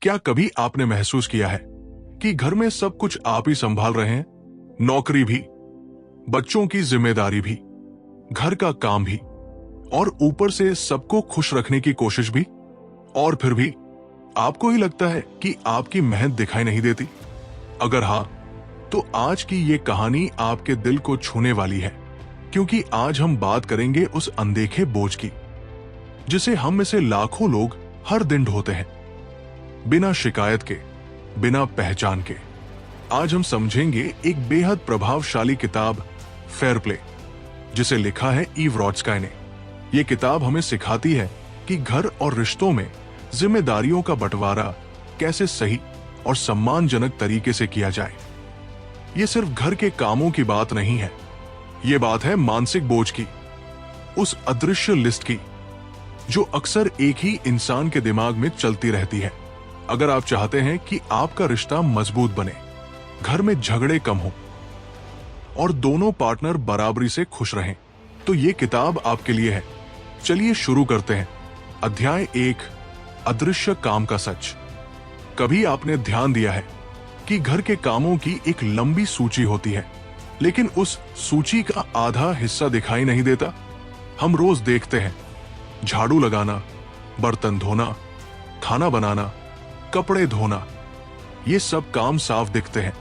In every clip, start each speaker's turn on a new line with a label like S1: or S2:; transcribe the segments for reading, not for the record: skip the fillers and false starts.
S1: क्या कभी आपने महसूस किया है कि घर में सब कुछ आप ही संभाल रहे हैं? नौकरी भी, बच्चों की जिम्मेदारी भी, घर का काम भी, और ऊपर से सबको खुश रखने की कोशिश भी। और फिर भी आपको ही लगता है कि आपकी मेहनत दिखाई नहीं देती। अगर हाँ, तो आज की ये कहानी आपके दिल को छूने वाली है, क्योंकि आज हम बात करेंगे उस अनदेखे बोझ की जिसे हम में से लाखों लोग हर दिन ढोते हैं, बिना शिकायत के, बिना पहचान के। आज हम समझेंगे एक बेहद प्रभावशाली किताब, फेयर प्ले, जिसे लिखा है ईव रॉडस्काई ने। यह किताब हमें सिखाती है कि घर और रिश्तों में जिम्मेदारियों का बंटवारा कैसे सही और सम्मानजनक तरीके से किया जाए। यह सिर्फ घर के कामों की बात नहीं है, यह बात है मानसिक बोझ की, उस अदृश्य लिस्ट की जो अक्सर एक ही इंसान के दिमाग में चलती रहती है। अगर आप चाहते हैं कि आपका रिश्ता मजबूत बने, घर में झगड़े कम हो और दोनों पार्टनर बराबरी से खुश रहें, तो ये किताब आपके लिए है। चलिए शुरू करते हैं। अध्याय 1, अदृश्य काम का सच। कभी आपने ध्यान दिया है कि घर के कामों की एक लंबी सूची होती है, लेकिन उस सूची का आधा हिस्सा दिखाई नहीं देता। हम रोज देखते हैं झाड़ू लगाना, बर्तन धोना, खाना बनाना, कपड़े धोना, ये सब काम साफ दिखते हैं,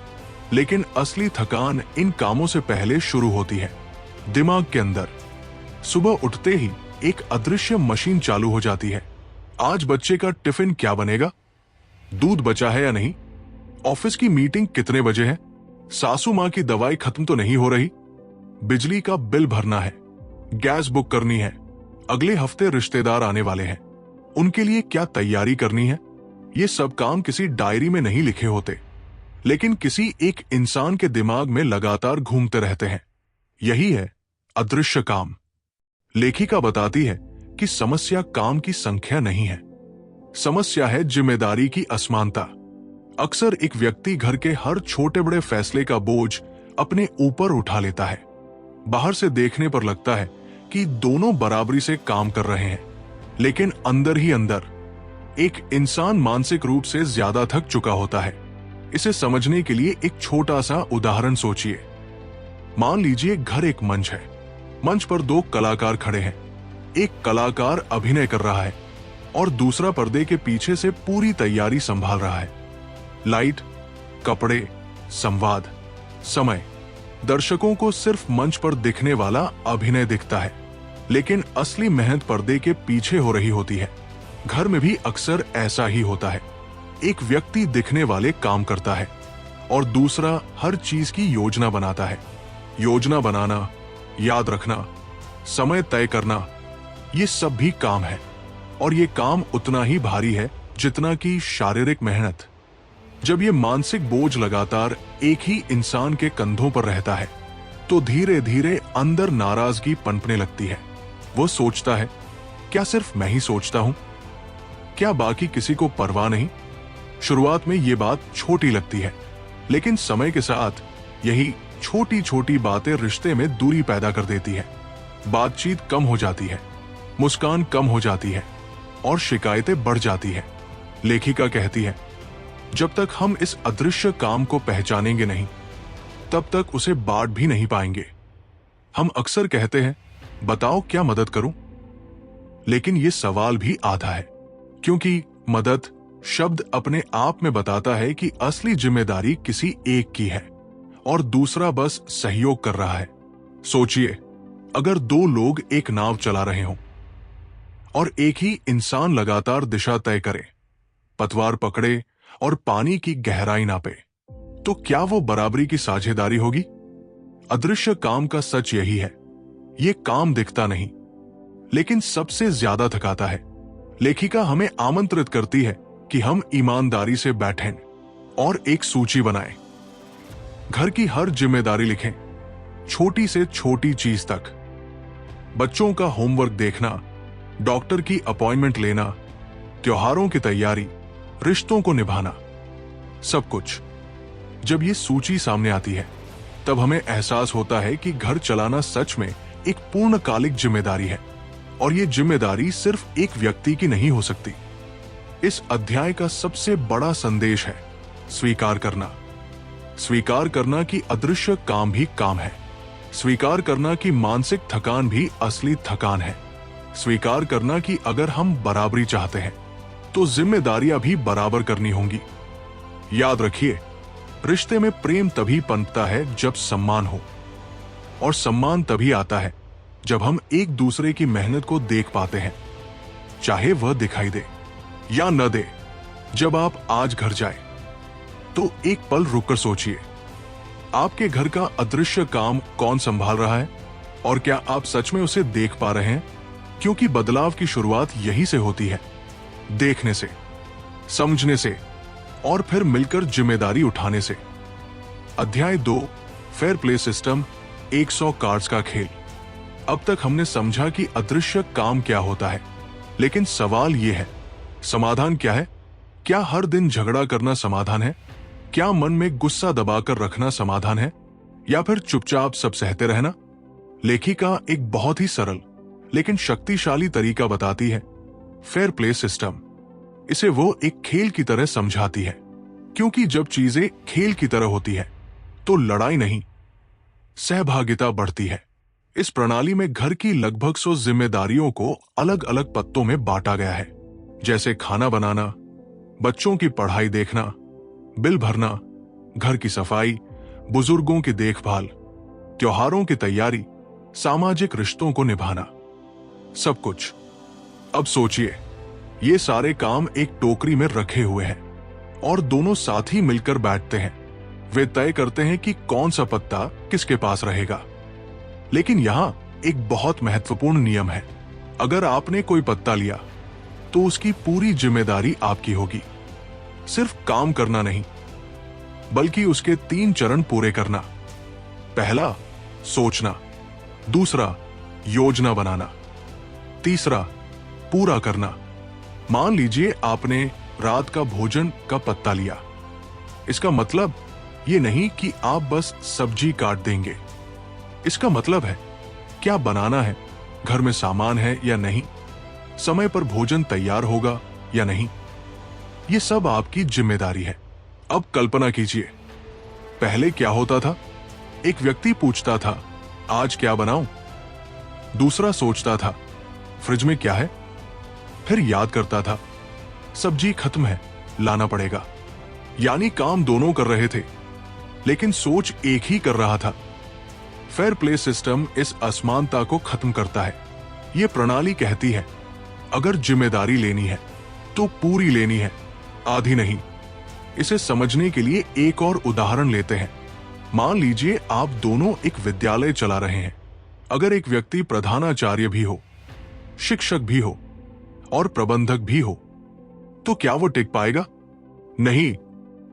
S1: लेकिन असली थकान इन कामों से पहले शुरू होती है दिमाग के अंदर। सुबह उठते ही एक अदृश्य मशीन चालू हो जाती है। आज बच्चे का टिफिन क्या बनेगा, दूध बचा है या नहीं, ऑफिस की मीटिंग कितने बजे है, सासू मां की दवाई खत्म तो नहीं हो रही, बिजली का बिल भरना है, गैस बुक करनी है, अगले हफ्ते रिश्तेदार आने वाले हैं, उनके लिए क्या तैयारी करनी है। ये सब काम किसी डायरी में नहीं लिखे होते, लेकिन किसी एक इंसान के दिमाग में लगातार घूमते रहते हैं। यही है अदृश्य काम। लेखिका बताती है कि समस्या काम की संख्या नहीं है, समस्या है जिम्मेदारी की असमानता। अक्सर एक व्यक्ति घर के हर छोटे बड़े फैसले का बोझ अपने ऊपर उठा लेता है। बाहर से देखने पर लगता है कि दोनों बराबरी से काम कर रहे हैं, लेकिन अंदर ही अंदर एक इंसान मानसिक रूप से ज्यादा थक चुका होता है। इसे समझने के लिए एक छोटा सा उदाहरण सोचिए। मान लीजिए घर एक मंच है, मंच पर 2 कलाकार खड़े हैं। एक कलाकार अभिनय कर रहा है और दूसरा पर्दे के पीछे से पूरी तैयारी संभाल रहा है। लाइट, कपड़े, संवाद, समय, दर्शकों को सिर्फ मंच पर दिखने वाला अभिनय दिखता है, लेकिन असली मेहनत पर्दे के पीछे हो रही होती है। घर में भी अक्सर ऐसा ही होता है। एक व्यक्ति दिखने वाले काम करता है और दूसरा हर चीज की योजना बनाता है। योजना बनाना, याद रखना, समय तय करना, ये सब भी काम है, और ये काम उतना ही भारी है जितना कि शारीरिक मेहनत। जब ये मानसिक बोझ लगातार एक ही इंसान के कंधों पर रहता है, तो धीरे धीरे अंदर नाराजगी पनपने लगती है। वो सोचता है, क्या सिर्फ मैं ही सोचता हूं? क्या बाकी किसी को परवाह नहीं? शुरुआत में ये बात छोटी लगती है, लेकिन समय के साथ यही छोटी छोटी बातें रिश्ते में दूरी पैदा कर देती है। बातचीत कम हो जाती है, मुस्कान कम हो जाती है और शिकायतें बढ़ जाती है। लेखिका कहती है, जब तक हम इस अदृश्य काम को पहचानेंगे नहीं, तब तक उसे बांट भी नहीं पाएंगे। हम अक्सर कहते हैं, बताओ क्या मदद करूं? लेकिन यह सवाल भी आधा है, क्योंकि मदद शब्द अपने आप में बताता है कि असली जिम्मेदारी किसी एक की है और दूसरा बस सहयोग कर रहा है। सोचिए, अगर 2 लोग एक नाव चला रहे हों और एक ही इंसान लगातार दिशा तय करे, पतवार पकड़े और पानी की गहराई नापे, तो क्या वो बराबरी की साझेदारी होगी? अदृश्य काम का सच यही है। ये काम दिखता नहीं, लेकिन सबसे ज्यादा थकाता है। लेखिका हमें आमंत्रित करती है कि हम ईमानदारी से बैठें और एक सूची बनाएं। घर की हर जिम्मेदारी लिखें, छोटी से छोटी चीज तक। बच्चों का होमवर्क देखना, डॉक्टर की अपॉइंटमेंट लेना, त्योहारों की तैयारी, रिश्तों को निभाना, सब कुछ। जब ये सूची सामने आती है, तब हमें एहसास होता है कि घर चलाना सच में एक पूर्णकालिक जिम्मेदारी है, और ये जिम्मेदारी सिर्फ एक व्यक्ति की नहीं हो सकती। इस अध्याय का सबसे बड़ा संदेश है स्वीकार करना। स्वीकार करना कि अदृश्य काम भी काम है। स्वीकार करना कि मानसिक थकान भी असली थकान है। स्वीकार करना कि अगर हम बराबरी चाहते हैं तो जिम्मेदारियां भी बराबर करनी होंगी। याद रखिए, रिश्ते में प्रेम तभी पनपता है जब सम्मान हो, और सम्मान तभी आता है जब हम एक दूसरे की मेहनत को देख पाते हैं, चाहे वह दिखाई दे या न दे। जब आप आज घर जाए तो एक पल रुककर सोचिए, आपके घर का अदृश्य काम कौन संभाल रहा है, और क्या आप सच में उसे देख पा रहे हैं? क्योंकि बदलाव की शुरुआत यहीं से होती है, देखने से, समझने से, और फिर मिलकर जिम्मेदारी उठाने से। अध्याय 2, फेयर प्ले सिस्टम, 100 कार्ड्स का खेल। अब तक हमने समझा कि अदृश्य काम क्या होता है, लेकिन सवाल यह है, समाधान क्या है? क्या हर दिन झगड़ा करना समाधान है? क्या मन में गुस्सा दबाकर रखना समाधान है, या फिर चुपचाप सब सहते रहना? लेखिका एक बहुत ही सरल लेकिन शक्तिशाली तरीका बताती है, फेयर प्ले सिस्टम। इसे वो एक खेल की तरह समझाती है, क्योंकि जब चीजें खेल की तरह होती है तो लड़ाई नहीं, सहभागिता बढ़ती है। इस प्रणाली में घर की लगभग 100 जिम्मेदारियों को अलग अलग पत्तों में बांटा गया है, जैसे खाना बनाना, बच्चों की पढ़ाई देखना, बिल भरना, घर की सफाई, बुजुर्गों की देखभाल, त्योहारों की तैयारी, सामाजिक रिश्तों को निभाना, सब कुछ। अब सोचिए, ये सारे काम एक टोकरी में रखे हुए हैं और दोनों साथी मिलकर बैठते हैं। वे तय करते हैं कि कौन सा पत्ता किसके पास रहेगा। लेकिन यहां एक बहुत महत्वपूर्ण नियम है, अगर आपने कोई पत्ता लिया तो उसकी पूरी जिम्मेदारी आपकी होगी। सिर्फ काम करना नहीं, बल्कि उसके 3 चरण पूरे करना। पहला, सोचना। दूसरा, योजना बनाना। तीसरा, पूरा करना। मान लीजिए आपने रात का भोजन का पत्ता लिया। इसका मतलब ये नहीं कि आप बस सब्जी काट देंगे। इसका मतलब है क्या बनाना है, घर में सामान है या नहीं, समय पर भोजन तैयार होगा या नहीं। ये सब आपकी जिम्मेदारी है। अब कल्पना कीजिए, पहले क्या होता था? एक व्यक्ति पूछता था, आज क्या बनाऊं? दूसरा सोचता था, फ्रिज में क्या है? फिर याद करता था, सब्जी खत्म है, लाना पड़ेगा। यानी काम दोनों कर रहे थे, लेकिन सोच एक ही कर रहा था। फेयर प्ले सिस्टम इस असमानता को खत्म करता है। यह प्रणाली कहती है, अगर जिम्मेदारी लेनी है तो पूरी लेनी है, आधी नहीं। इसे समझने के लिए एक और उदाहरण लेते हैं। मान लीजिए आप दोनों एक विद्यालय चला रहे हैं। अगर एक व्यक्ति प्रधानाचार्य भी हो, शिक्षक भी हो और प्रबंधक भी हो, तो क्या वो टिक पाएगा? नहीं,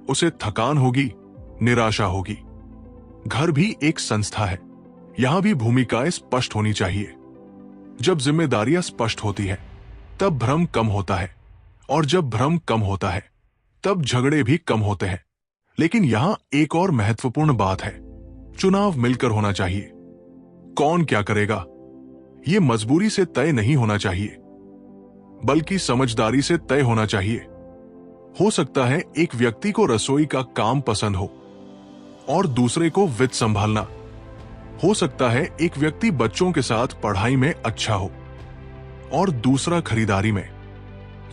S1: उसे थकान होगी, निराशा होगी। घर भी एक संस्था है, यहां भी भूमिकाएं स्पष्ट होनी चाहिए। जब जिम्मेदारियां स्पष्ट होती है तब भ्रम कम होता है, और जब भ्रम कम होता है तब झगड़े भी कम होते हैं। लेकिन यहां एक और महत्वपूर्ण बात है, चुनाव मिलकर होना चाहिए। कौन क्या करेगा यह मजबूरी से तय नहीं होना चाहिए, बल्कि समझदारी से तय होना चाहिए। हो सकता है एक व्यक्ति को रसोई का काम पसंद हो और दूसरे को वित्त संभालना। हो सकता है एक व्यक्ति बच्चों के साथ पढ़ाई में अच्छा हो और दूसरा खरीदारी में।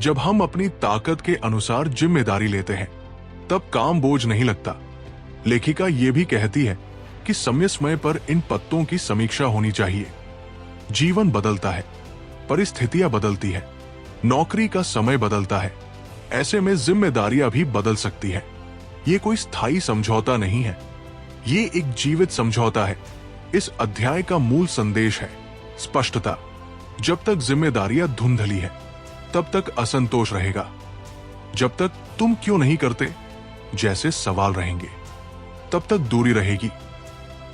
S1: जब हम अपनी ताकत के अनुसार जिम्मेदारी लेते हैं तब काम बोझ नहीं लगता। लेखिका ये भी कहती है कि समय समय पर इन पत्तों की समीक्षा होनी चाहिए। जीवन बदलता है, परिस्थितियां बदलती है, नौकरी का समय बदलता है, ऐसे में जिम्मेदारियां भी बदल सकती है। ये कोई स्थायी समझौता नहीं है, ये एक जीवित समझौता है। इस अध्याय का मूल संदेश है स्पष्टता। जब तक जिम्मेदारियां धुंधली है तब तक असंतोष रहेगा। जब तक तुम क्यों नहीं करते जैसे सवाल रहेंगे तब तक दूरी रहेगी।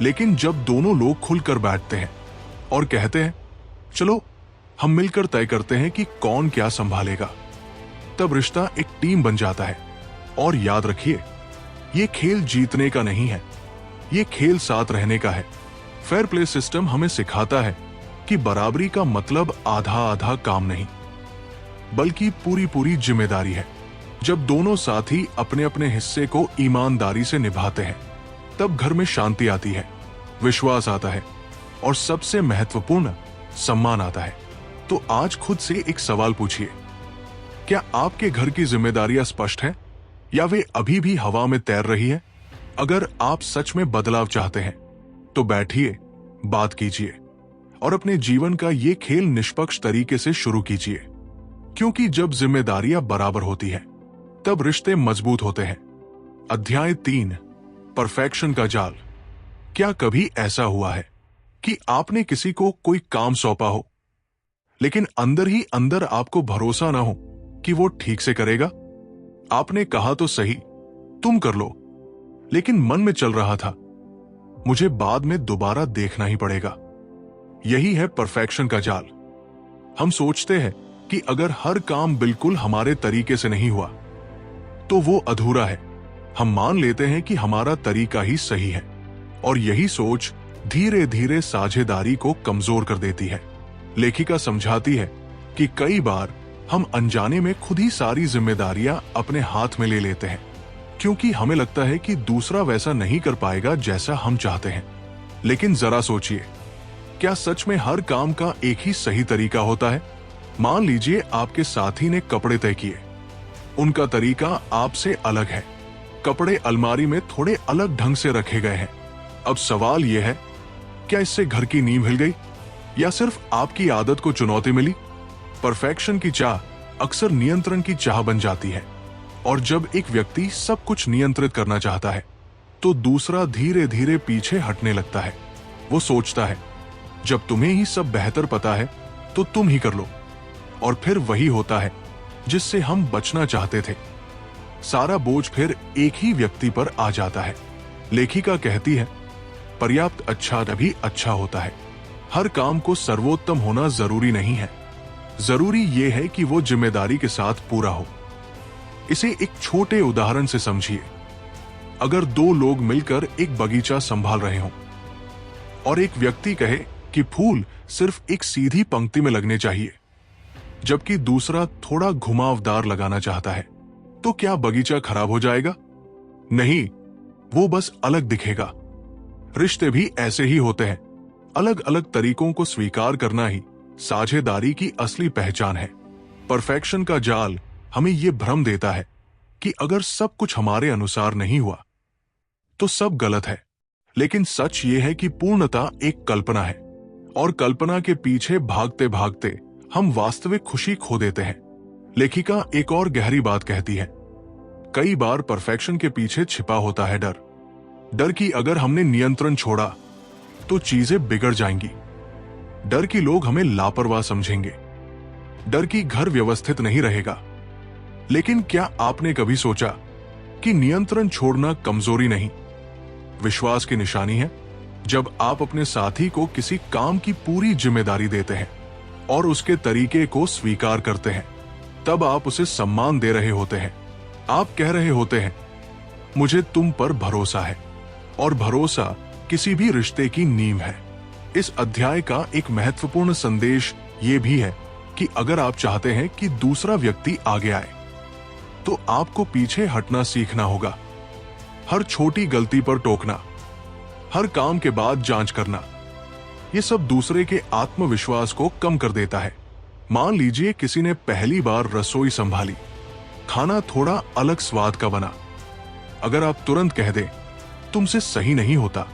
S1: लेकिन जब दोनों लोग खुलकर बैठते हैं और कहते हैं चलो हम मिलकर तय करते हैं कि कौन क्या संभालेगा, तब रिश्ता एक टीम बन जाता है। और याद रखिए, ये खेल जीतने का नहीं है, ये खेल साथ रहने का है। फेयर प्ले सिस्टम हमें सिखाता है कि बराबरी का मतलब आधा आधा काम नहीं, बल्कि पूरी पूरी जिम्मेदारी है। जब दोनों साथी अपने अपने हिस्से को ईमानदारी से निभाते हैं, तब घर में शांति आती है, विश्वास आता है और सबसे महत्वपूर्ण सम्मान आता है। तो आज खुद से एक सवाल पूछिए, क्या आपके घर की जिम्मेदारियां स्पष्ट है या वे अभी भी हवा में तैर रही है? अगर आप सच में बदलाव चाहते हैं तो बैठिए, बात कीजिए और अपने जीवन का ये खेल निष्पक्ष तरीके से शुरू कीजिए, क्योंकि जब जिम्मेदारियां बराबर होती है तब रिश्ते मजबूत होते हैं। अध्याय 3, परफेक्शन का जाल। क्या कभी ऐसा हुआ है कि आपने किसी को कोई काम सौंपा हो, लेकिन अंदर ही अंदर आपको भरोसा ना हो कि वो ठीक से करेगा? आपने कहा तो सही, तुम कर लो, लेकिन मन में चल रहा था, मुझे बाद में दोबारा देखना ही पड़ेगा। यही है परफेक्शन का जाल। हम सोचते हैं कि अगर हर काम बिल्कुल हमारे तरीके से नहीं हुआ तो वो अधूरा है। हम मान लेते हैं कि हमारा तरीका ही सही है और यही सोच धीरे धीरे साझेदारी को कमजोर कर देती है। लेखिका समझाती है कि कई बार हम अनजाने में खुद ही सारी जिम्मेदारियां अपने हाथ में ले लेते हैं, क्योंकि हमें लगता है कि दूसरा वैसा नहीं कर पाएगा जैसा हम चाहते हैं। लेकिन जरा सोचिए, क्या सच में हर काम का एक ही सही तरीका होता है? मान लीजिए आपके साथी ने कपड़े तय किए, उनका तरीका आपसे अलग है, कपड़े अलमारी में थोड़े अलग ढंग से रखे गए हैं। अब सवाल यह है, क्या इससे घर की नींव हिल गई या सिर्फ आपकी आदत को चुनौती मिली? परफेक्शन की चाह अक्सर नियंत्रण की चाह बन जाती है, और जब एक व्यक्ति सब कुछ नियंत्रित करना चाहता है तो दूसरा धीरे धीरे पीछे हटने लगता है। वो सोचता है, जब तुम्हें ही सब बेहतर पता है तो तुम ही कर लो, और फिर वही होता है जिससे हम बचना चाहते थे। सारा बोझ फिर एक ही व्यक्ति पर आ जाता है। लेखिका कहती है, पर्याप्त अच्छा तभी अच्छा होता है। हर काम को सर्वोत्तम होना जरूरी नहीं है, जरूरी यह है कि वो जिम्मेदारी के साथ पूरा हो। इसे एक छोटे उदाहरण से समझिए। अगर दो लोग मिलकर एक बगीचा संभाल रहे हों और एक व्यक्ति कहे कि फूल सिर्फ एक सीधी पंक्ति में लगने चाहिए, जबकि दूसरा थोड़ा घुमावदार लगाना चाहता है, तो क्या बगीचा खराब हो जाएगा? नहीं, वो बस अलग दिखेगा। रिश्ते भी ऐसे ही होते हैं। अलग अलग तरीकों को स्वीकार करना ही साझेदारी की असली पहचान है। परफेक्शन का जाल हमें यह भ्रम देता है कि अगर सब कुछ हमारे अनुसार नहीं हुआ तो सब गलत है, लेकिन सच ये है कि पूर्णता एक कल्पना है, और कल्पना के पीछे भागते भागते हम वास्तविक खुशी खो देते हैं। लेखिका एक और गहरी बात कहती है, कई बार परफेक्शन के पीछे छिपा होता है डर। डर कि अगर हमने नियंत्रण छोड़ा तो चीजें बिगड़ जाएंगी। डर कि लोग हमें लापरवाह समझेंगे। डर कि घर व्यवस्थित नहीं रहेगा। लेकिन क्या आपने कभी सोचा कि नियंत्रण छोड़ना कमजोरी नहीं, विश्वास की निशानी है? जब आप अपने साथी को किसी काम की पूरी जिम्मेदारी देते हैं और उसके तरीके को स्वीकार करते हैं, तब आप उसे सम्मान दे रहे होते हैं। आप कह रहे होते हैं, मुझे तुम पर भरोसा है, और भरोसा किसी भी रिश्ते की नींव है। इस अध्याय का एक महत्वपूर्ण संदेश ये भी है कि अगर आप चाहते हैं कि दूसरा व्यक्ति आगे आए, तो आपको पीछे हटना सीखना होगा। हर छोटी गलती पर टोकना, हर काम के बाद जांच करना, ये सब दूसरे के आत्मविश्वास को कम कर देता है। मान लीजिए किसी ने पहली बार रसोई संभाली, खाना थोड़ा अलग स्वाद का बना। अगर आप तुरंत कह दें, तुमसे सही नहीं होता,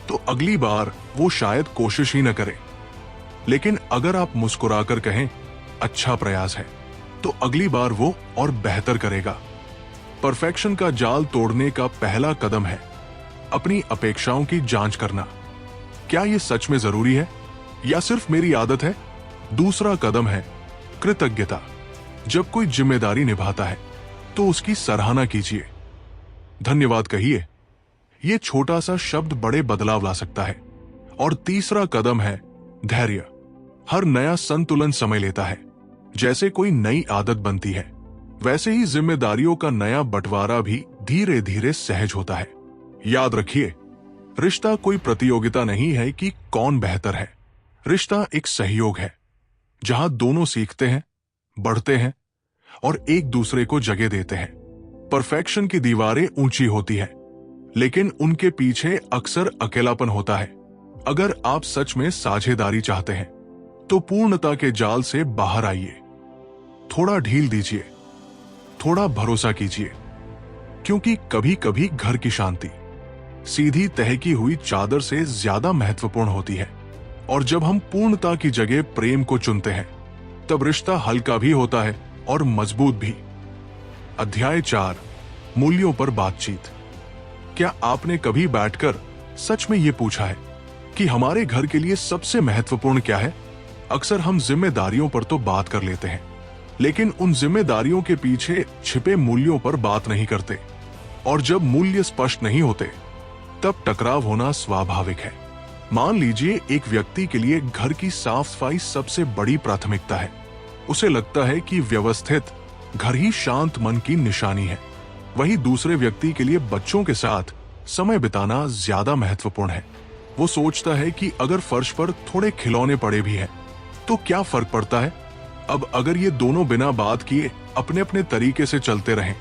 S1: तो अगली बार वो शायद कोशिश ही न करे। लेकिन अगर आप मुस्कुराकर कहें, अच्छा प्रयास है, तो अगली बार वो और बेहतर करेगा। परफेक्शन का जाल तोड़ने का पहला कदम है अपनी अपेक्षाओं की जांच करना। क्या ये सच में जरूरी है या सिर्फ मेरी आदत है? दूसरा कदम है कृतज्ञता। जब कोई जिम्मेदारी निभाता है तो उसकी सराहना कीजिए, धन्यवाद कहिए। ये छोटा सा शब्द बड़े बदलाव ला सकता है। और तीसरा कदम है धैर्य। हर नया संतुलन समय लेता है। जैसे कोई नई आदत बनती है, वैसे ही जिम्मेदारियों का नया बंटवारा भी धीरे धीरे सहज होता है। याद रखिए, रिश्ता कोई प्रतियोगिता नहीं है कि कौन बेहतर है। रिश्ता एक सहयोग है, जहां दोनों सीखते हैं, बढ़ते हैं और एक दूसरे को जगह देते हैं। परफेक्शन की दीवारें ऊंची होती हैं, लेकिन उनके पीछे अक्सर अकेलापन होता है। अगर आप सच में साझेदारी चाहते हैं तो पूर्णता के जाल से बाहर आइए। थोड़ा ढील दीजिए, थोड़ा भरोसा कीजिए, क्योंकि कभी कभी घर की शांति सीधी तहकी हुई चादर से ज्यादा महत्वपूर्ण होती है। और जब हम पूर्णता की जगह प्रेम को चुनते हैं, तब रिश्ता हल्का भी होता है और मजबूत भी। अध्याय 4, मूल्यों पर बातचीत। क्या आपने कभी बैठकर सच में यह पूछा है कि हमारे घर के लिए सबसे महत्वपूर्ण क्या है? अक्सर हम जिम्मेदारियों पर तो बात कर लेते हैं, लेकिन उन जिम्मेदारियों के पीछे छिपे मूल्यों पर बात नहीं करते। और जब मूल्य स्पष्ट नहीं होते, तब टकराव होना स्वाभाविक है। मान लीजिए एक व्यक्ति के लिए घर की साफ सफाई सबसे बड़ी प्राथमिकता है। उसे लगता है कि व्यवस्थित घर ही शांत मन की निशानी है। वहीं दूसरे व्यक्ति के लिए बच्चों के साथ समय बिताना ज्यादा महत्वपूर्ण है। वो सोचता है कि अगर फर्श पर थोड़े खिलौने पड़े भी हैं, तो क्या फर्क पड़ता है। अब अगर ये दोनों बिना बात किए अपने अपने तरीके से चलते रहें,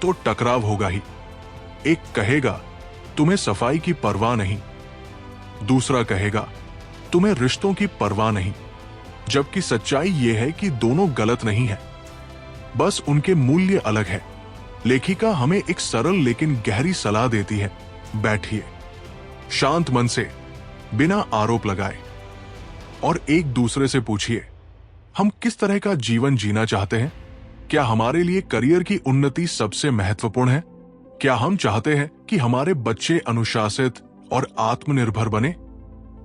S1: तो टकराव होगा ही। एक कहेगा तुम्हें सफाई की परवाह नहीं, दूसरा कहेगा तुम्हें रिश्तों की परवाह नहीं। जबकि सच्चाई यह है कि दोनों गलत नहीं है, बस उनके मूल्य अलग है। लेखिका हमें एक सरल लेकिन गहरी सलाह देती है। बैठिए, शांत मन से, बिना आरोप लगाए, और एक दूसरे से पूछिए, हम किस तरह का जीवन जीना चाहते हैं? क्या हमारे लिए करियर की उन्नति सबसे महत्वपूर्ण है? क्या हम चाहते हैं कि हमारे बच्चे अनुशासित और आत्मनिर्भर बने?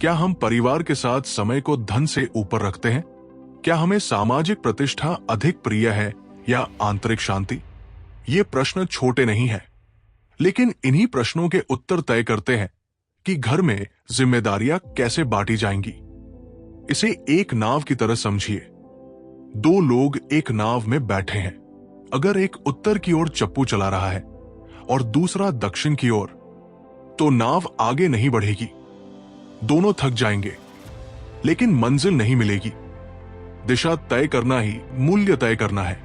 S1: क्या हम परिवार के साथ समय को धन से ऊपर रखते हैं? क्या हमें सामाजिक प्रतिष्ठा अधिक प्रिय है या आंतरिक शांति? ये प्रश्न छोटे नहीं हैं, लेकिन इन्हीं प्रश्नों के उत्तर तय करते हैं कि घर में जिम्मेदारियां कैसे बांटी जाएंगी। इसे एक नाव की तरह समझिए। दो लोग एक नाव में बैठे हैं। अगर एक उत्तर की ओर चप्पू चला रहा है और दूसरा दक्षिण की ओर, तो नाव आगे नहीं बढ़ेगी। दोनों थक जाएंगे, लेकिन मंजिल नहीं मिलेगी। दिशा तय करना ही मूल्य तय करना है।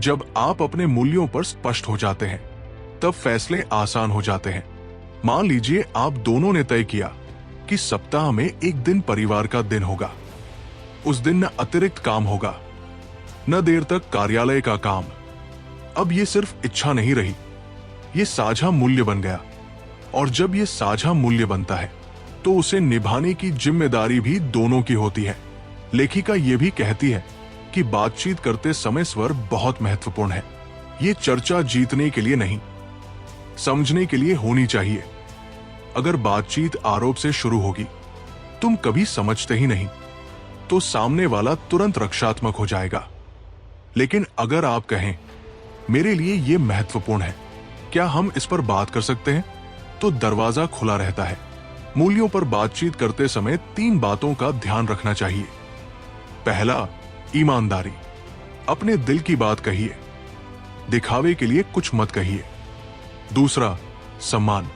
S1: जब आप अपने मूल्यों पर स्पष्ट हो जाते हैं, तब फैसले आसान हो जाते हैं। मान लीजिए आप दोनों ने तय किया कि सप्ताह में एक दिन परिवार का दिन होगा। उस दिन न अतिरिक्त काम होगा, न देर तक कार्यालय का काम। अब ये सिर्फ इच्छा नहीं रही, ये साझा मूल्य बन गया। और जब ये साझा मूल्य बनता है, तो उसे निभाने की जिम्मेदारी भी दोनों की होती है। लेखिका ये भी कहती है कि बातचीत करते समय स्वर बहुत महत्वपूर्ण है। ये चर्चा जीतने के लिए नहीं, समझने के लिए होनी चाहिए। अगर बातचीत आरोप से शुरू होगी, तुम कभी समझते ही नहीं, तो सामने वाला तुरंत रक्षात्मक हो जाएगा। लेकिन अगर आप कहें, मेरे लिए ये महत्वपूर्ण है, क्या हम इस पर बात कर सकते हैं, तो दरवाजा खुला रहता है। मूल्यों पर बातचीत करते समय 3 बातों का ध्यान रखना चाहिए। पहला, ईमानदारी। अपने दिल की बात कहिए, दिखावे के लिए कुछ मत कहिए। दूसरा, सम्मान।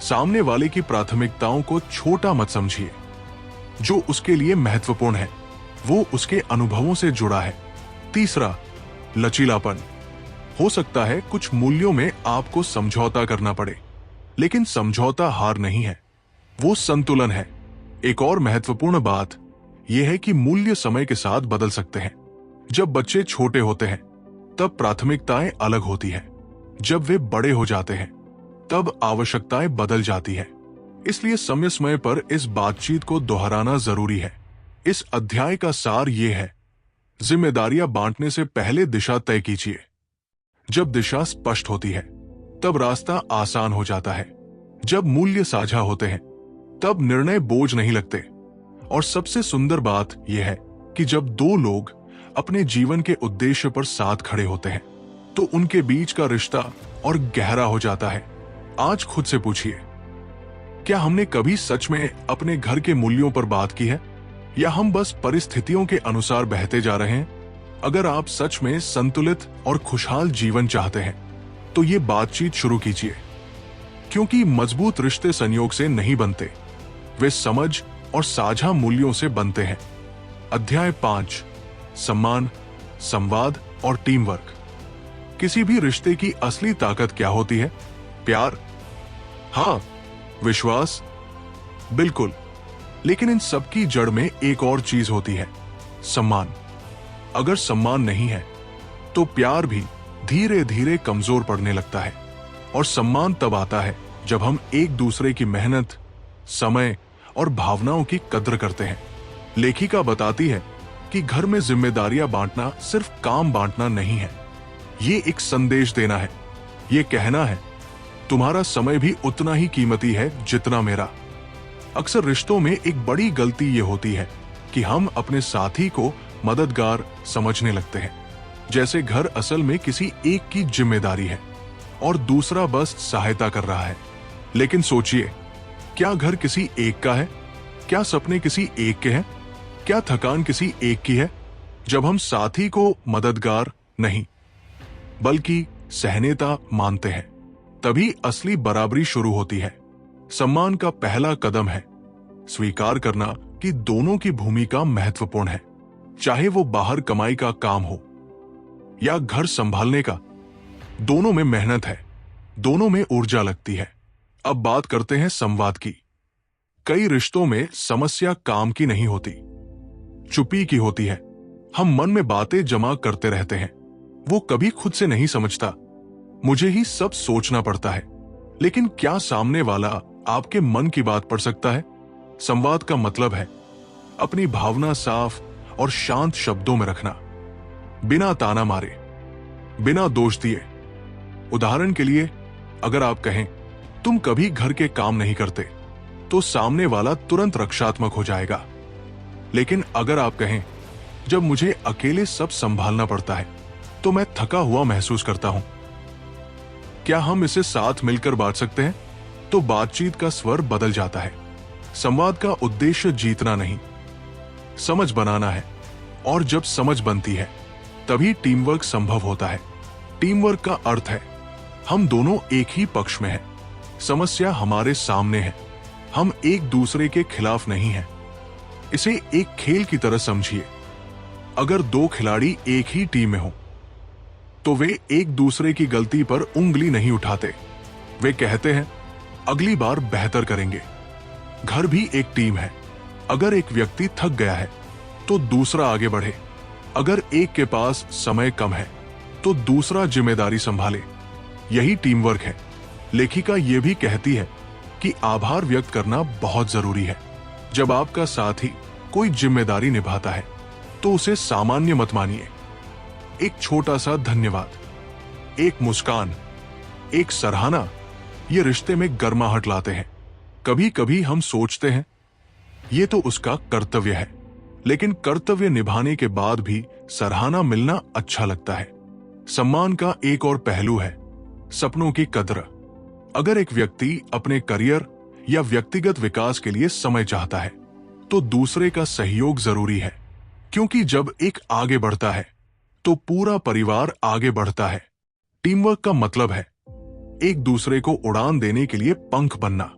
S1: सामने वाले की प्राथमिकताओं को छोटा मत समझिए। जो उसके लिए महत्वपूर्ण है, वो उसके अनुभवों से जुड़ा है। तीसरा, लचीलापन। हो सकता है कुछ मूल्यों में आपको समझौता करना पड़े, लेकिन समझौता हार नहीं है, वो संतुलन है। एक और महत्वपूर्ण बात यह है कि मूल्य समय के साथ बदल सकते हैं। जब बच्चे छोटे होते हैं, तब प्राथमिकताएं अलग होती हैं। जब वे बड़े हो जाते हैं, तब आवश्यकताएं बदल जाती हैं। इसलिए समय समय पर इस बातचीत को दोहराना जरूरी है। इस अध्याय का सार यह है, जिम्मेदारियां बांटने से पहले दिशा तय कीजिए। जब दिशा स्पष्ट होती है, तब रास्ता आसान हो जाता है। जब मूल्य साझा होते हैं, तब निर्णय बोझ नहीं लगते। और सबसे सुंदर बात यह है कि जब दो लोग अपने जीवन के उद्देश्य पर साथ खड़े होते हैं, तो उनके बीच का रिश्ता और गहरा हो जाता है। आज खुद से पूछिए, क्या हमने कभी सच में अपने घर के मूल्यों पर बात की है, या हम बस परिस्थितियों के अनुसार बहते जा रहे हैं? अगर आप सच में संतुलित और खुशहाल जीवन चाहते हैं, तो ये बातचीत शुरू कीजिए, क्योंकि मजबूत रिश्ते संयोग से नहीं बनते, वे समझ और साझा मूल्यों से बनते हैं। अध्याय 5, सम्मान संवाद और टीम वर्क। किसी भी रिश्ते की असली ताकत क्या होती है? प्यार? हाँ। विश्वास? बिल्कुल। लेकिन इन सब की जड़ में एक और चीज होती है, सम्मान। अगर सम्मान नहीं है तो प्यार भी धीरे धीरे कमजोर पड़ने लगता है। और सम्मान तब आता है जब हम एक दूसरे की मेहनत, समय और भावनाओं की कद्र करते हैं। लेखिका बताती है कि घर में जिम्मेदारियां बांटना सिर्फ काम बांटना नहीं है, ये एक संदेश देना है। ये कहना है, तुम्हारा समय भी उतना ही कीमती है जितना मेरा। अक्सर रिश्तों में एक बड़ी गलती ये होती है कि हम अपने साथी को मददगार समझने लगते हैं, जैसे घर असल में किसी एक की जिम्मेदारी है और दूसरा बस सहायता कर रहा है। लेकिन सोचिए, क्या घर किसी एक का है? क्या सपने किसी एक के हैं? क्या थकान किसी एक की है? जब हम साथी को मददगार नहीं बल्कि सहनेता मानते हैं, तभी असली बराबरी शुरू होती है। सम्मान का पहला कदम है स्वीकार करना कि दोनों की भूमिका महत्वपूर्ण है, चाहे वो बाहर कमाई का काम हो या घर संभालने का। दोनों में मेहनत है, दोनों में ऊर्जा लगती है। अब बात करते हैं संवाद की। कई रिश्तों में समस्या काम की नहीं होती, चुप्पी की होती है। हम मन में बातें जमा करते रहते हैं, वो कभी खुद से नहीं समझता, मुझे ही सब सोचना पड़ता है। लेकिन क्या सामने वाला आपके मन की बात पढ़ सकता है? संवाद का मतलब है अपनी भावना साफ और शांत शब्दों में रखना, बिना ताना मारे, बिना दोष दिए। उदाहरण के लिए, अगर आप कहें तुम कभी घर के काम नहीं करते, तो सामने वाला तुरंत रक्षात्मक हो जाएगा। लेकिन अगर आप कहें जब मुझे अकेले सब संभालना पड़ता है तो मैं थका हुआ महसूस करता हूं, क्या हम इसे साथ मिलकर बांट सकते हैं? तो बातचीत का स्वर बदल जाता है। संवाद का उद्देश्य जीतना नहीं, समझ बनाना है। और जब समझ बनती है तभी टीम वर्क संभव होता है। टीम वर्क का अर्थ है हम दोनों एक ही पक्ष में हैं, समस्या हमारे सामने है, हम एक दूसरे के खिलाफ नहीं हैं। इसे एक खेल की तरह समझिए। अगर दो खिलाड़ी एक ही टीम में हो तो वे एक दूसरे की गलती पर उंगली नहीं उठाते। वे कहते हैं अगली बार बेहतर करेंगे। घर भी एक टीम है। अगर एक व्यक्ति थक गया है तो दूसरा आगे बढ़े। अगर एक के पास समय कम है तो दूसरा जिम्मेदारी संभाले। यही टीम वर्क है। लेखिका ये भी कहती है कि आभार व्यक्त करना बहुत जरूरी है। जब आपका साथी कोई जिम्मेदारी निभाता है तो उसे सामान्य मत मानिए। एक छोटा सा धन्यवाद, एक मुस्कान, एक सराहना, ये रिश्ते में गर्माहट लाते हैं। कभी कभी हम सोचते हैं ये तो उसका कर्तव्य है, लेकिन कर्तव्य निभाने के बाद भी सराहना मिलना अच्छा लगता है। सम्मान का एक और पहलू है सपनों की कद्र। अगर एक व्यक्ति अपने करियर या व्यक्तिगत विकास के लिए समय चाहता है तो दूसरे का सहयोग जरूरी है, क्योंकि जब एक आगे बढ़ता है तो पूरा परिवार आगे बढ़ता है। टीम वर्क का मतलब है एक दूसरे को उड़ान देने के लिए पंख बनना।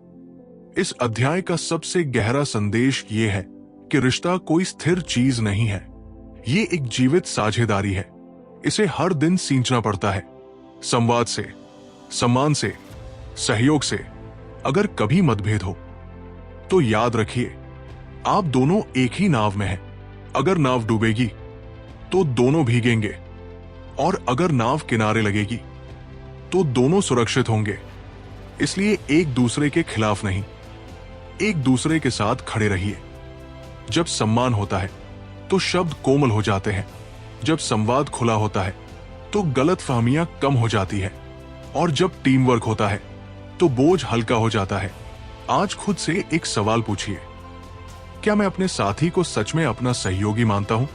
S1: इस अध्याय का सबसे गहरा संदेश ये है कि रिश्ता कोई स्थिर चीज नहीं है, ये एक जीवित साझेदारी है। इसे हर दिन सींचना पड़ता है, संवाद से, सम्मान से, सहयोग से। अगर कभी मतभेद हो तो याद रखिए आप दोनों एक ही नाव में हैं। अगर नाव डूबेगी तो दोनों भीगेंगे, और अगर नाव किनारे लगेगी तो दोनों सुरक्षित होंगे। इसलिए एक दूसरे के खिलाफ नहीं, एक दूसरे के साथ खड़े रहिए। जब सम्मान होता है तो शब्द कोमल हो जाते हैं। जब संवाद खुला होता है तो गलतफहमियां कम हो जाती है, और जब टीम वर्क होता है तो बोझ हल्का हो जाता है। आज खुद से एक सवाल पूछिए, क्या मैं अपने साथी को सच में अपना सहयोगी मानता हूं?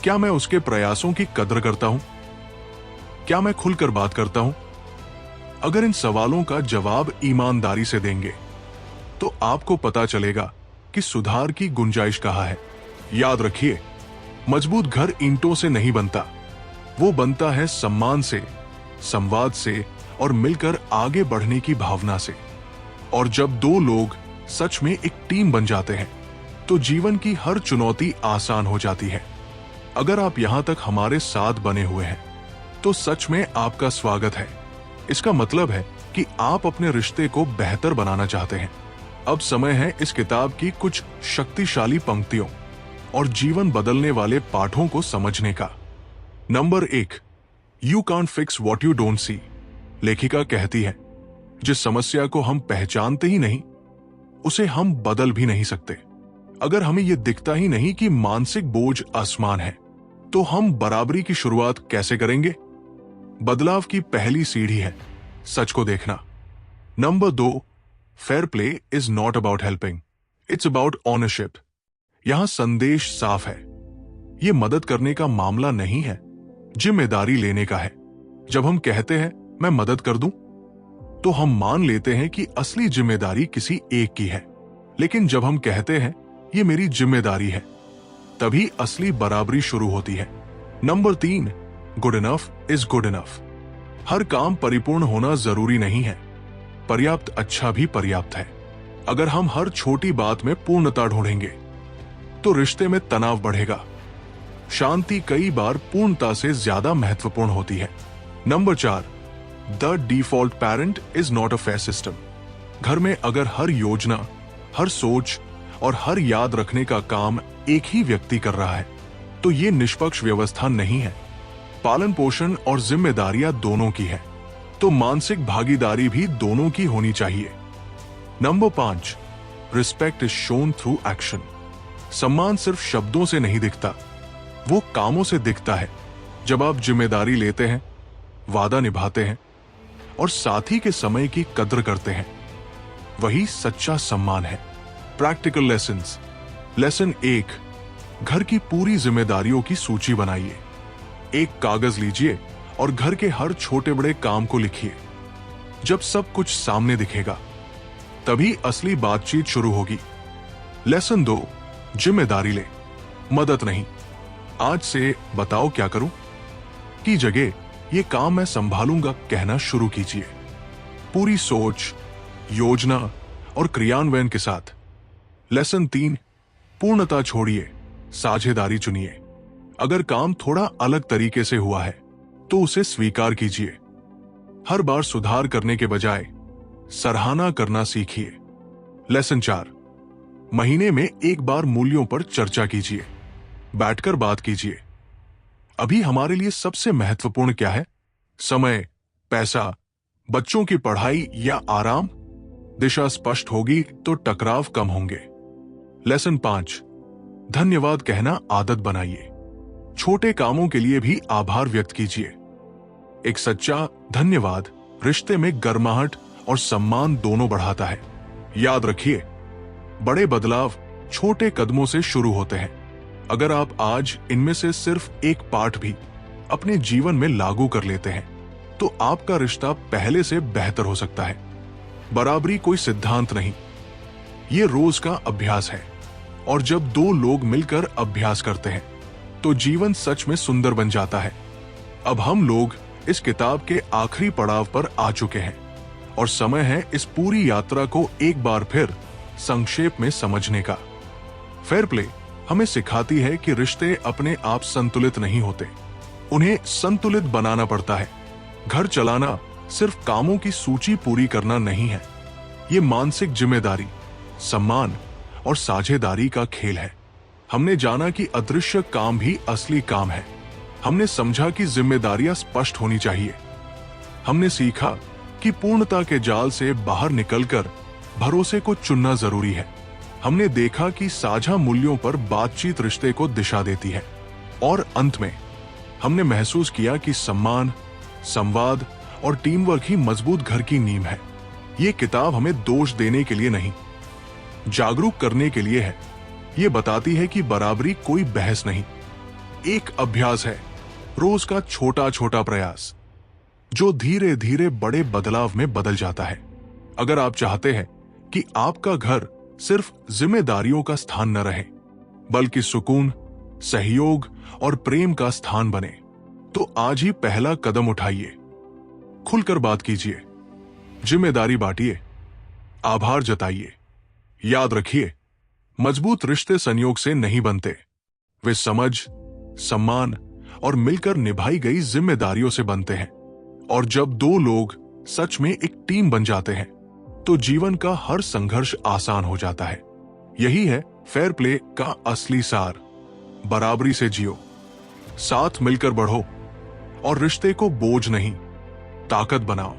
S1: क्या मैं उसके प्रयासों की कद्र करता हूं? क्या मैं खुलकर बात करता हूं? अगर इन सवालों का जवाब ईमानदारी से देंगे तो आपको पता चलेगा कि सुधार की गुंजाइश कहाँ है। याद रखिए, मजबूत घर ईंटों से नहीं बनता, वो बनता है सम्मान से, संवाद से और मिलकर आगे बढ़ने की भावना से। और जब दो लोग सच में एक टीम बन जाते हैं तो जीवन की हर चुनौती आसान हो जाती है। अगर आप यहां तक हमारे साथ बने हुए हैं तो सच में आपका स्वागत है। इसका मतलब है कि आप अपने रिश्ते को बेहतर बनाना चाहते हैं। अब समय है इस किताब की कुछ शक्तिशाली पंक्तियों और जीवन बदलने वाले पाठों को समझने का। Number 1, you can't fix what you don't see. लेखिका कहती है, जिस समस्या को हम पहचानते ही नहीं उसे हम बदल भी नहीं सकते। अगर हमें यह दिखता ही नहीं कि मानसिक बोझ आसमान है, तो हम बराबरी की शुरुआत कैसे करेंगे? बदलाव की पहली सीढ़ी है सच को देखना। Number 2, fair play is not about helping, it's about ownership. यहां संदेश साफ है, यह मदद करने का मामला नहीं है, जिम्मेदारी लेने का है। जब हम कहते हैं मैं मदद कर दूं, तो हम मान लेते हैं कि असली जिम्मेदारी किसी एक की है। लेकिन जब हम कहते हैं ये मेरी जिम्मेदारी है, तभी असली बराबरी शुरू होती है। Number 3, good enough is good enough. हर काम परिपूर्ण होना जरूरी नहीं है, पर्याप्त अच्छा भी पर्याप्त है। अगर हम हर छोटी बात में पूर्णता ढूंढेंगे तो रिश्ते में तनाव बढ़ेगा। शांति कई बार पूर्णता से ज्यादा महत्वपूर्ण होती है। Number 4, the default parent is not a fair system. घर में अगर हर योजना, हर सोच और हर याद रखने का काम एक ही व्यक्ति कर रहा है, तो ये निष्पक्ष व्यवस्था नहीं है। पालन पोषण और जिम्मेदारियां दोनों की है, तो मानसिक भागीदारी भी दोनों की होनी चाहिए। Number 5, respect is shown through action. सम्मान सिर्फ शब्दों से नहीं दिखता, वो कामों से दिखता है। जब आप जिम्मेदारी लेते हैं, वादा निभाते हैं और साथी के समय की कद्र करते हैं, वही सच्चा सम्मान है। Practical lessons. लेसन 1, घर की पूरी जिम्मेदारियों की सूची बनाइए। एक कागज लीजिए और घर के हर छोटे बड़े काम को लिखिए। जब सब कुछ सामने दिखेगा, तभी असली बातचीत शुरू होगी। लेसन 2, जिम्मेदारी ले, मदद नहीं। आज से बताओ क्या करूं की जगह ये काम मैं संभालूंगा कहना शुरू कीजिए, पूरी सोच, योजना और क्रियान्वयन के साथ। लेसन 3, पूर्णता छोड़िए, साझेदारी चुनिए। अगर काम थोड़ा अलग तरीके से हुआ है तो उसे स्वीकार कीजिए। हर बार सुधार करने के बजाय सराहना करना सीखिए। लेसन 4, महीने में एक बार मूल्यों पर चर्चा कीजिए, बैठकर बात कीजिए। अभी हमारे लिए सबसे महत्वपूर्ण क्या है? समय, पैसा, बच्चों की पढ़ाई या आराम? दिशा स्पष्ट होगी तो टकराव कम होंगे। लेसन 5, धन्यवाद कहना आदत बनाइए। छोटे कामों के लिए भी आभार व्यक्त कीजिए। एक सच्चा धन्यवाद रिश्ते में गर्माहट और सम्मान दोनों बढ़ाता है। याद रखिए, बड़े बदलाव छोटे कदमों से शुरू होते हैं। अगर आप आज इनमें से सिर्फ एक पाठ भी अपने जीवन में लागू कर लेते हैं, तो आपका रिश्ता पहले से बेहतर हो सकता है। बराबरी कोई सिद्धांत नहीं, ये रोज का अभ्यास है। और जब 2 लोग मिलकर अभ्यास करते हैं, तो जीवन सच में सुंदर बन जाता है। अब हम लोग इस किताब के आखिरी पड़ाव पर आ चुके हैं और समय है इस पूरी यात्रा को एक बार फिर संक्षेप में समझने का। फेयर प्ले हमें सिखाती है कि रिश्ते अपने आप संतुलित नहीं होते, उन्हें संतुलित बनाना पड़ता है। घर चलाना सिर्फ कामों की सूची पूरी करना नहीं है, ये मानसिक जिम्मेदारी, सम्मान और साझेदारी का खेल है। हमने जाना कि अदृश्य काम भी असली काम है। हमने समझा कि जिम्मेदारियां स्पष्ट होनी चाहिए। हमने सीखा कि पूर्णता के जाल से बाहर निकलकर भरोसे को चुनना जरूरी है। हमने देखा कि साझा मूल्यों पर बातचीत रिश्ते को दिशा देती है। और अंत में हमने महसूस किया कि सम्मान, संवाद और टीम वर्क ही मजबूत घर की नींव है। ये किताब हमें दोष देने के लिए नहीं, जागरूक करने के लिए है। ये बताती है कि बराबरी कोई बहस नहीं, एक अभ्यास है, रोज का छोटा छोटा प्रयास, जो धीरे धीरे बड़े बदलाव में बदल जाता है। अगर आप चाहते हैं कि आपका घर सिर्फ जिम्मेदारियों का स्थान न रहे, बल्कि सुकून, सहयोग और प्रेम का स्थान बने, तो आज ही पहला कदम उठाइए। खुलकर बात कीजिए, जिम्मेदारी बांटिए, आभार जताइए। याद रखिए, मजबूत रिश्ते संयोग से नहीं बनते, वे समझ, सम्मान और मिलकर निभाई गई जिम्मेदारियों से बनते हैं। और जब दो लोग सच में एक टीम बन जाते हैं तो जीवन का हर संघर्ष आसान हो जाता है। यही है फेयर प्ले का असली सार। बराबरी से जियो, साथ मिलकर बढ़ो और रिश्ते को बोझ नहीं, ताकत बनाओ।